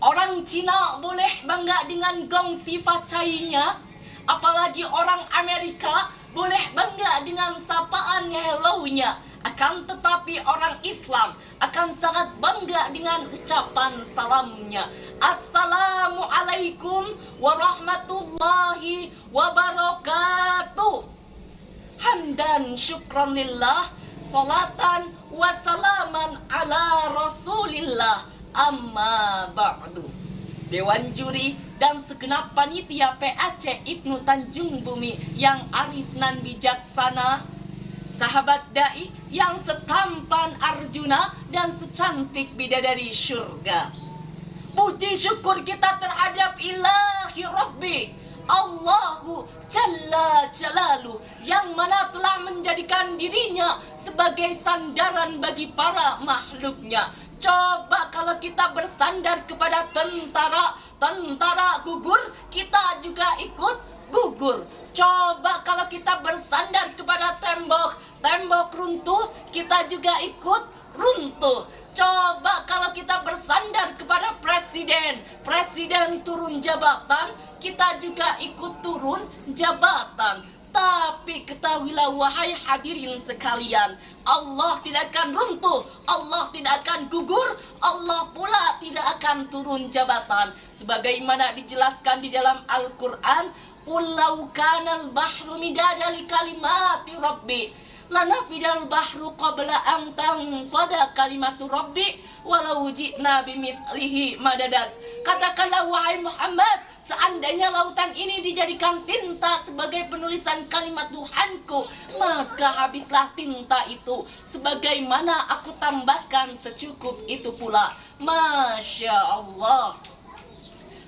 Orang Cina boleh bangga dengan gong sifat cainya, apalagi orang Amerika boleh bangga dengan sapaan hello-nya. Akan tetapi orang Islam akan sangat bangga dengan ucapan salamnya. Assalamualaikum warahmatullahi wabarakatuh. Hamdan syukran lillah, salatan wassalaman ala rasulillah, amma ba'du. Dewan juri dan segenap panitia PAC Ibnu Tanjung Bumi yang arif nan bijaksana, sahabat dai yang setampan Arjuna dan secantik bidadari syurga. Puji syukur kita terhadap ilahi Rabbi Allahu Jalla Jalalu, yang mana telah menjadikan dirinya sebagai sandaran bagi para makhluknya. Coba kalau kita bersandar kepada tentara, tentara gugur, kita juga ikut gugur. Coba kalau kita bersandar kepada tembok, tembok runtuh, kita juga ikut runtuh. Coba kalau kita bersandar kepada presiden, presiden turun jabatan, kita juga ikut turun jabatan. Tapi ketahuilah wahai hadirin sekalian, Allah tidak akan runtuh, Allah tidak akan gugur, Allah pula tidak akan turun jabatan. Sebagaimana dijelaskan di dalam Al-Quran, Qul law kanal bahru midada li kalimati rabbi lanafidal bahru qabla an tanfada kalimatu rabbi walau ji'na bimithlihi madadat. Katakanlah wahai Muhammad, seandainya lautan ini dijadikan tinta sebagai penulisan kalimat Tuhanku, maka habislah tinta itu sebagaimana aku tambahkan secukup itu pula. Masya Allah.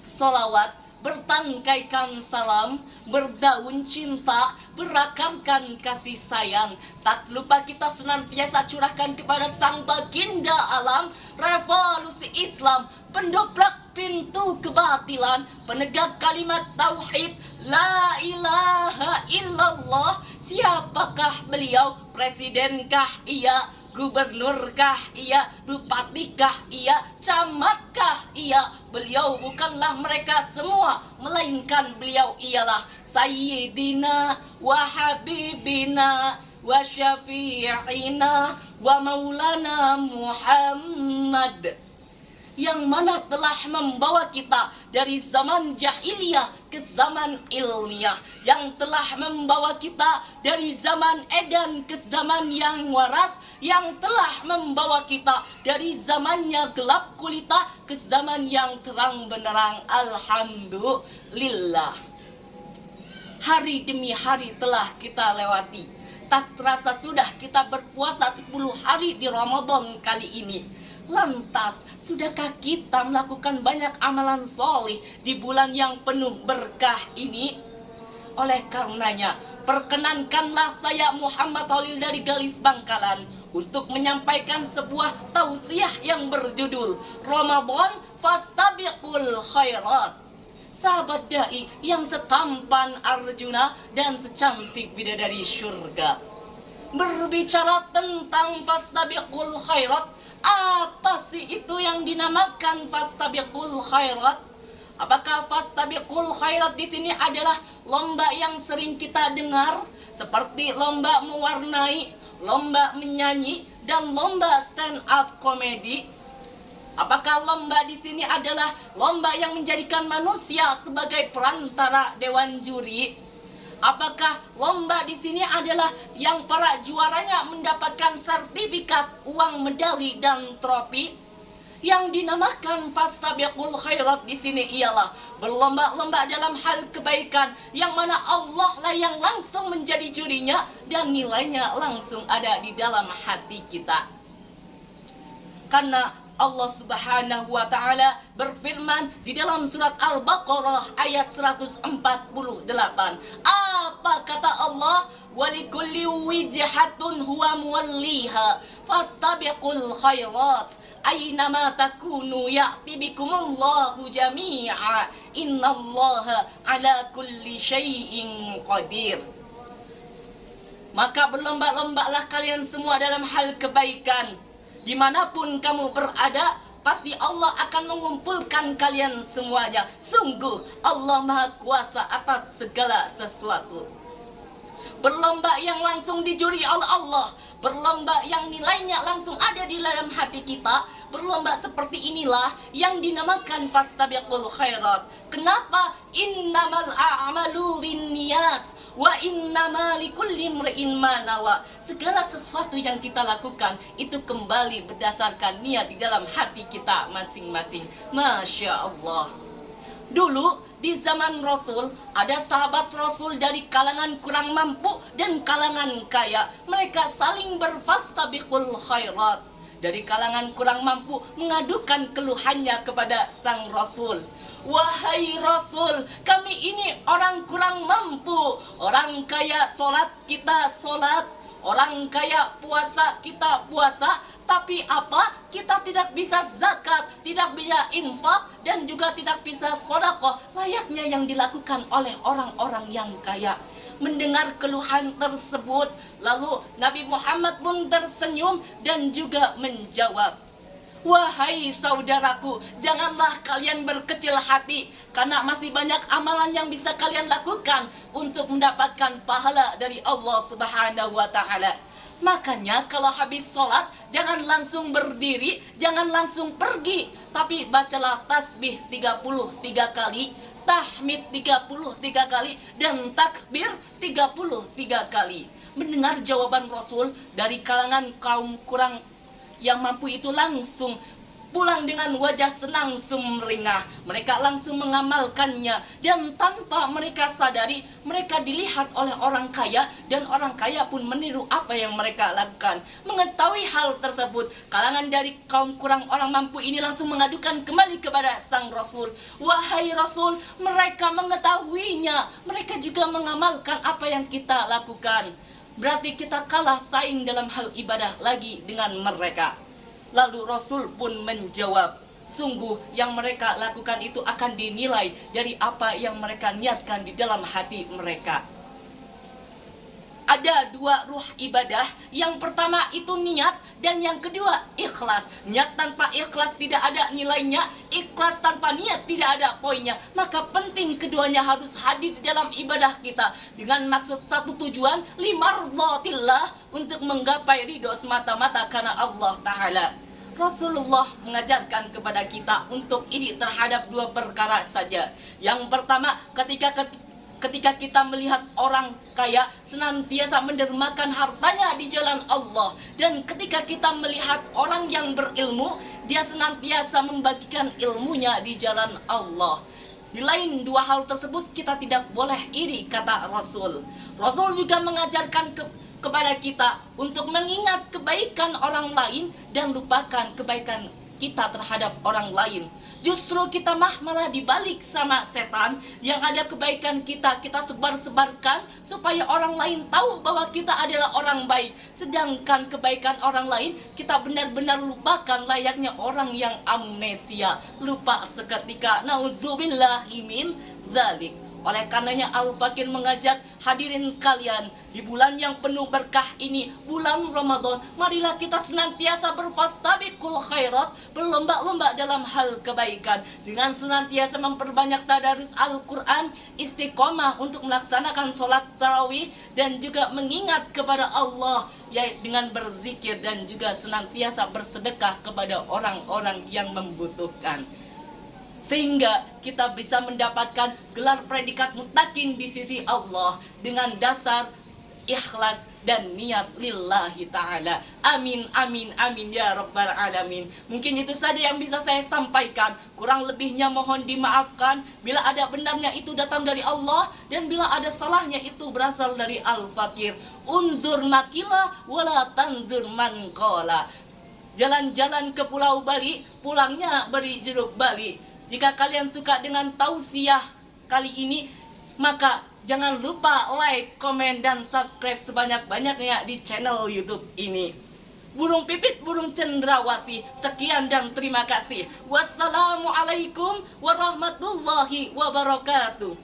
Salawat bertangkaikan salam, berdaun cinta, berakarkan kasih sayang. Tak lupa kita senantiasa curahkan kepada sang baginda alam, revolusi Islam, pendobrak pintu kebatilan, penegak kalimat tauhid, la ilaha illallah. Siapakah beliau? Presidenkah ia? Gubernurkah ia? Bupatikah ia? Camatkah ia? Beliau bukanlah mereka semua, melainkan beliau ialah Sayyidina wa Habibina wa Syafi'ina wa Maulana Muhammad, yang mana telah membawa kita dari zaman jahiliyah ke zaman ilmiah, yang telah membawa kita dari zaman edan ke zaman yang waras, yang telah membawa kita dari zamannya gelap gulita ke zaman yang terang benderang. Alhamdulillah. Hari demi hari telah kita lewati. Tak terasa sudah kita berpuasa 10 hari di Ramadan kali ini. Lantas, sudahkah kita melakukan banyak amalan solih di bulan yang penuh berkah ini? Oleh karenanya, perkenankanlah saya Muhammad Holil dari Galis Bangkalan untuk menyampaikan sebuah tausiah yang berjudul Ramadan Fastabiqul Khairat. Sahabat dai yang setampan Arjuna dan secantik bidadari syurga, berbicara tentang Fastabiqul Khairat. Apa sih itu yang dinamakan Fastabiqul Khairat? Apakah Fastabiqul Khairat di sini adalah lomba yang sering kita dengar, seperti lomba mewarnai, lomba menyanyi, dan lomba stand up comedy? Apakah lomba di sini adalah lomba yang menjadikan manusia sebagai perantara dewan juri? Apakah lomba di sini adalah yang para juaranya mendapatkan sertifikat, uang, medali, dan trofi? Yang dinamakan Fastabiqul Khairat di sini ialah berlomba-lomba dalam hal kebaikan, yang mana Allah lah yang langsung menjadi jurinya dan nilainya langsung ada di dalam hati kita. Karena Allah Subhanahu wa Ta'ala berfirman di dalam surat Al-Baqarah ayat 148. Apa kata Allah? Walikulli wijhatun huwa muwalliha fastabiqul khairat aynama takunu ya'ti bikumullahu jami'a innallaha ala kulli syai'in qadir. Maka berlomba-lombalah kalian semua dalam hal kebaikan. Dimanapun kamu berada, pasti Allah akan mengumpulkan kalian semuanya. Sungguh Allah Maha Kuasa atas segala sesuatu. Berlomba yang langsung dijuri oleh Allah, berlomba yang nilainya langsung ada di dalam hati kita. Berlomba seperti inilah yang dinamakan fastabiqul khairat. Kenapa? Innamal a'malu binniyat wa innama likulli imri'in ma nawa. Segala sesuatu yang kita lakukan itu kembali berdasarkan niat di dalam hati kita masing-masing. Masya Allah. Dulu di zaman Rasul, ada sahabat Rasul dari kalangan kurang mampu dan kalangan kaya. Mereka saling berfastabiqul khairat. Dari kalangan kurang mampu mengadukan keluhannya kepada sang Rasul. Wahai Rasul, kami ini orang kurang mampu. Orang kaya sholat, kita sholat. Orang kaya puasa, kita puasa. Tapi apa? Kita tidak bisa zakat, tidak bisa infak, dan juga tidak bisa sedekah layaknya yang dilakukan oleh orang-orang yang kaya. Mendengar keluhan tersebut, lalu Nabi Muhammad pun tersenyum dan juga menjawab, wahai saudaraku, janganlah kalian berkecil hati, karena masih banyak amalan yang bisa kalian lakukan untuk mendapatkan pahala dari Allah Subhanahu wa Ta'ala. Makanya kalau habis sholat, jangan langsung berdiri, jangan langsung pergi, tapi bacalah tasbih 33 kali, tahmid 33 kali, dan takbir 33 kali. Mendengar jawaban Rasul dari kalangan kaum kurang yang mampu itu langsung pulang dengan wajah senang sumringah. Mereka langsung mengamalkannya, dan tanpa mereka sadari, mereka dilihat oleh orang kaya, dan orang kaya pun meniru apa yang mereka lakukan. Mengetahui hal tersebut, kalangan dari kaum kurang orang mampu ini langsung mengadukan kembali kepada sang Rasul. Wahai Rasul, mereka mengetahuinya, mereka juga mengamalkan apa yang kita lakukan. Berarti kita kalah saing dalam hal ibadah lagi dengan mereka. Lalu Rasul pun menjawab, sungguh yang mereka lakukan itu akan dinilai dari apa yang mereka niatkan di dalam hati mereka. Ada dua ruh ibadah. Yang pertama itu niat, dan yang kedua ikhlas. Niat tanpa ikhlas tidak ada nilainya, ikhlas tanpa niat tidak ada poinnya. Maka penting keduanya harus hadir di dalam ibadah kita, dengan maksud satu tujuan, limardhatillah, untuk menggapai ridho semata-mata karena Allah Ta'ala. Rasulullah mengajarkan kepada kita untuk ini terhadap dua perkara saja. Yang pertama, ketika kita melihat orang kaya senantiasa mendermakan hartanya di jalan Allah, dan ketika kita melihat orang yang berilmu, dia senantiasa membagikan ilmunya di jalan Allah. Di lain dua hal tersebut kita tidak boleh iri, kata Rasul. Rasul juga mengajarkan kepada kita untuk mengingat kebaikan orang lain dan lupakan kebaikan kita terhadap orang lain. Justru kita malah dibalik sama setan, yang ada kebaikan kita sebar-sebarkan supaya orang lain tahu bahwa kita adalah orang baik. Sedangkan kebaikan orang lain kita benar-benar lupakan layaknya orang yang amnesia, lupa seketika. Nauzubillahi min dzalik. Oleh karenanya Al-Fakir mengajak hadirin sekalian, di bulan yang penuh berkah ini, bulan Ramadan, marilah kita senantiasa berfastabiqul khairat, berlomba-lomba dalam hal kebaikan, dengan senantiasa memperbanyak tadarus Al-Quran, istiqomah untuk melaksanakan sholat tarawih, dan juga mengingat kepada Allah, ya, dengan berzikir, dan juga senantiasa bersedekah kepada orang-orang yang membutuhkan. Sehingga kita bisa mendapatkan gelar predikat muttaqin di sisi Allah dengan dasar ikhlas dan niat lillahi ta'ala. Amin, amin, amin ya rabbal alamin. Mungkin itu saja yang bisa saya sampaikan. Kurang lebihnya mohon dimaafkan. Bila ada benarnya itu datang dari Allah, dan bila ada salahnya itu berasal dari Al-Fakir. Unzur makila wala tanzur man qala. Jalan-jalan ke Pulau Bali, pulangnya beri jeruk Bali. Jika kalian suka dengan tausiah kali ini, maka jangan lupa like, komen, dan subscribe sebanyak-banyaknya di channel YouTube ini. Burung pipit, burung cendrawasih. Sekian dan terima kasih. Wassalamualaikum warahmatullahi wabarakatuh.